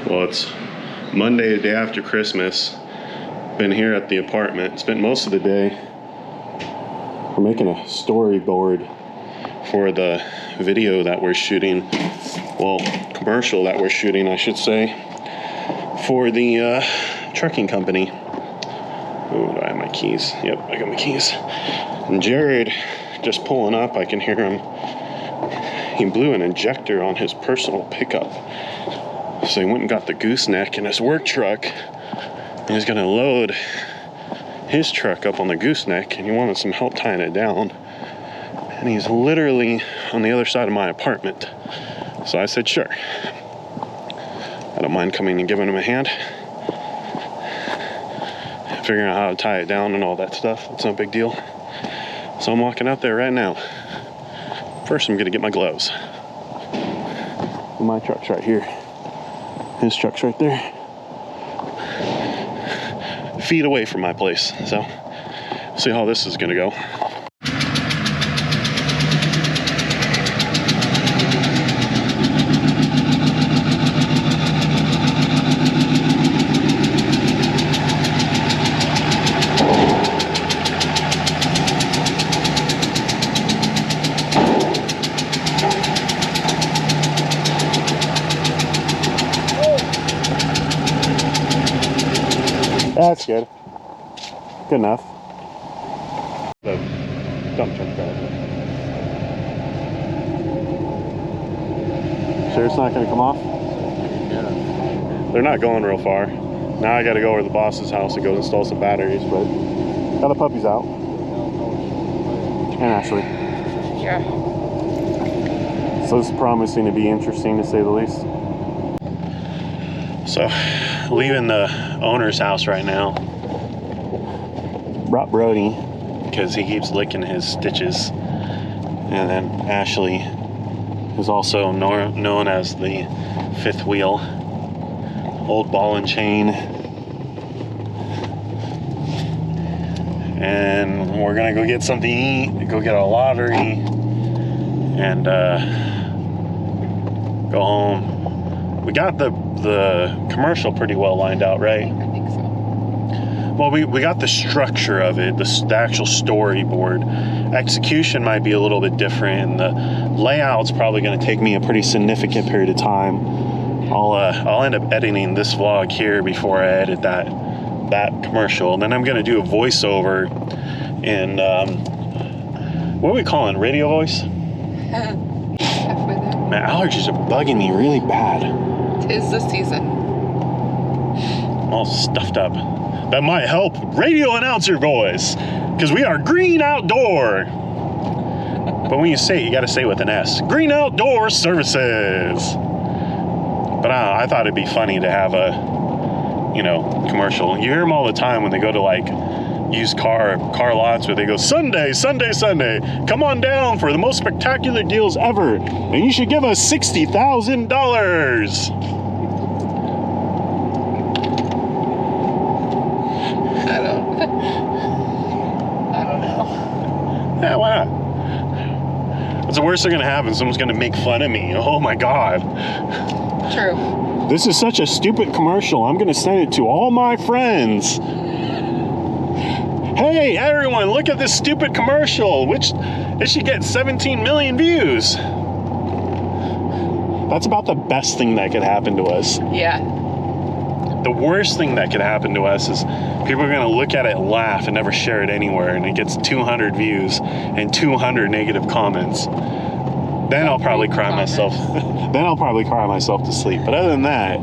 Well, it's Monday, the day after Christmas. Been here at the apartment. Spent most of the day. We're making a storyboard for the video that we're shooting. Well, commercial that we're shooting, I should say, for the trucking company. Oh, do I have my keys? Yep, I got my keys. And Jared just pulling up, I can hear him. He blew an injector on his personal pickup. So he went and got the gooseneck in his work truck. And he's gonna load his truck up on the gooseneck, and he wanted some help tying it down. And he's literally on the other side of my apartment. So I said, sure. I don't mind coming and giving him a hand. Figuring out how to tie it down and all that stuff. It's no big deal. So I'm walking out there right now. First, I'm gonna get my gloves. My truck's right here. His truck's right there. Feet away from my place. So, see how this is gonna go. That's good. Good enough. The dump truck driver. Sure it's not going to come off? Yeah. They're not going real far. Now I got to go over to the boss's house and go install some batteries, but got the puppies out. And Ashley. Yeah. So it's promising to be interesting, to say the least. So, leaving the owner's house right now. Brought Brody, because he keeps licking his stitches. And then Ashley is also known as the fifth wheel. Old ball and chain. And we're gonna go get something to eat, go get our lottery, and go home. We got the commercial pretty well lined out, right? I think so. Well, we got the structure of it, the actual storyboard. Execution might be a little bit different, and the layout's probably going to take me a pretty significant period of time. I'll end up editing this vlog here before I edit that commercial, and then I'm going to do a voiceover in what are we calling, radio voice? My allergies are bugging me really bad. 'Tis the season. All stuffed up. That might help radio announcer voice, because we are Green Outdoor. But when you say it, you got to say it with an S. Green Outdoor Services. But I thought it'd be funny to have a, commercial. You hear them all the time when they go to like used car lots where they go, Sunday, come on down for the most spectacular deals ever, and you should give us $60,000. I don't know. Yeah, why not? What's the worst that's gonna happen? Someone's gonna make fun of me. Oh my God. True. This is such a stupid commercial. I'm gonna send it to all my friends. Hey, everyone, look at this stupid commercial, which it should get 17 million views. That's about the best thing that could happen to us. Yeah. The worst thing that could happen to us is people are going to look at it and laugh and never share it anywhere, and it gets 200 views and 200 negative comments. Then I'll probably cry myself. Then I'll probably cry myself to sleep. But other than that,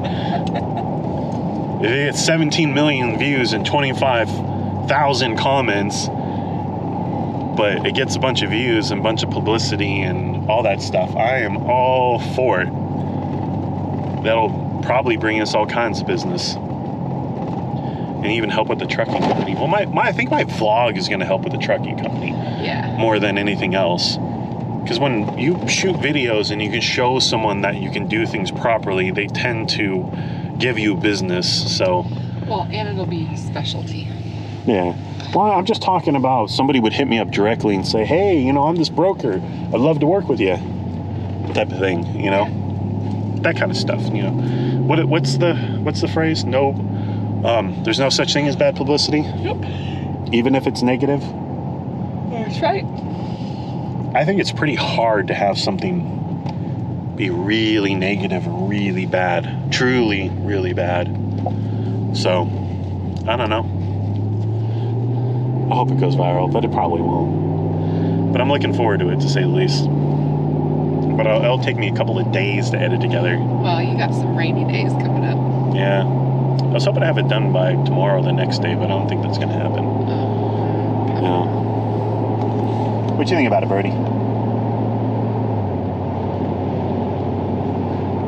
if it gets 17 million views and 25,000 comments, but it gets a bunch of views and a bunch of publicity and all that stuff, I am all for it. That'll probably bring us all kinds of business and even help with the trucking company. Well, I think my vlog is going to help with the trucking company. Yeah. More than anything else. Because when you shoot videos and you can show someone that you can do things properly, they tend to give you business. So. Well, and it'll be specialty. Yeah. Well, I'm just talking about somebody would hit me up directly and say, hey, I'm this broker. I'd love to work with you. Type of thing, that kind of stuff. You know, what's the phrase? No, there's no such thing as bad publicity. Yep. Even if it's negative. That's right. I think it's pretty hard to have something be really negative or really bad, truly really bad. So, I don't know. I hope it goes viral, but it probably won't. But I'm looking forward to it, to say the least. But it'll take me a couple of days to edit together. Well, you got some rainy days coming up. Yeah. I was hoping to have it done by tomorrow, the next day, but I don't think that's going to happen. Yeah. What do you think about it, Brody?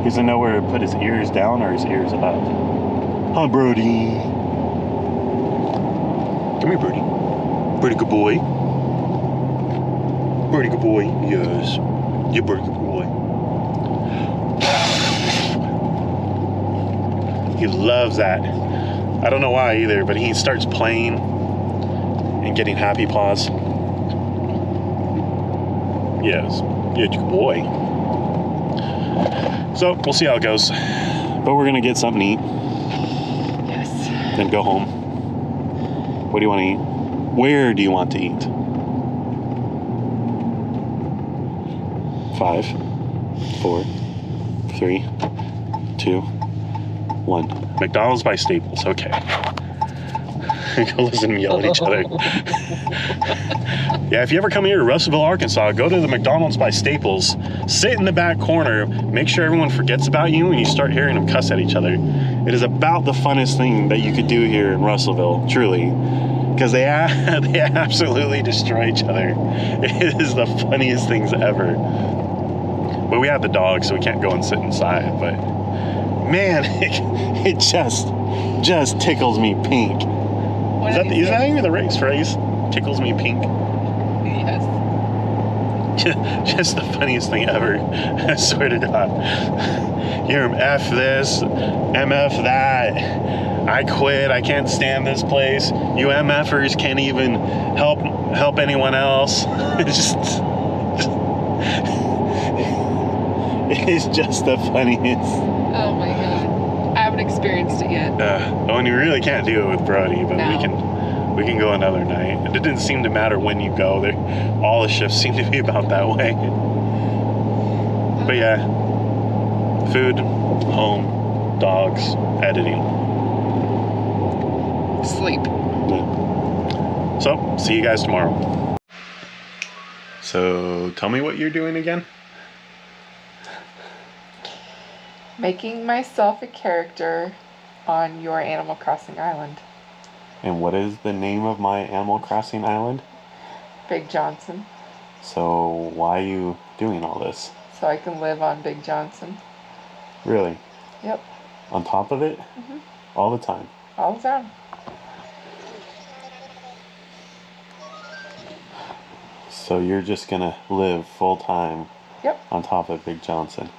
He doesn't know where to put his ears down or his ears up. Hi, Brody. Come here, Brody. Brody, good boy. Brody, good boy. Yes. You're Brody, good boy. He loves that. I don't know why either, but he starts playing and getting happy paws. Yes. You're a good boy. So, we'll see how it goes. But we're going to get something to eat. Yes. Then go home. What do you want to eat? Where do you want to eat? 5, 4, 3, 2, 1. McDonald's by Staples. Okay. Go listen to me yell at each other. Yeah, if you ever come here to Russellville, Arkansas, go to the McDonald's by Staples, sit in the back corner, make sure everyone forgets about you, and you start hearing them cuss at each other. It is about the funnest thing that you could do here in Russellville, truly, because they absolutely destroy each other. It is the funniest things ever. But we have the dog, so we can't go and sit inside, but man, it just tickles me pink. Is that even the right phrase? Tickles me pink. Yes. Just the funniest thing ever. I swear to God. You're F this, MF that. I quit. I can't stand this place. You MFers can't even help anyone else. It's just the funniest. Oh my God. I haven't experienced it yet. And you really can't do it with Brody, but No. we can go another night. It didn't seem to matter when you go. All the shifts seem to be about that way. But yeah, food, home, dogs, editing. Sleep. Yeah. So, see you guys tomorrow. So, tell me what you're doing again. Making myself a character on your Animal Crossing island. And what is the name of my Animal Crossing island? Big Johnson. So, why are you doing all this? So I can live on Big Johnson. Really? Yep. On top of it? Mm-hmm. All the time? All the time. So you're just gonna live full time Yep. on top of Big Johnson?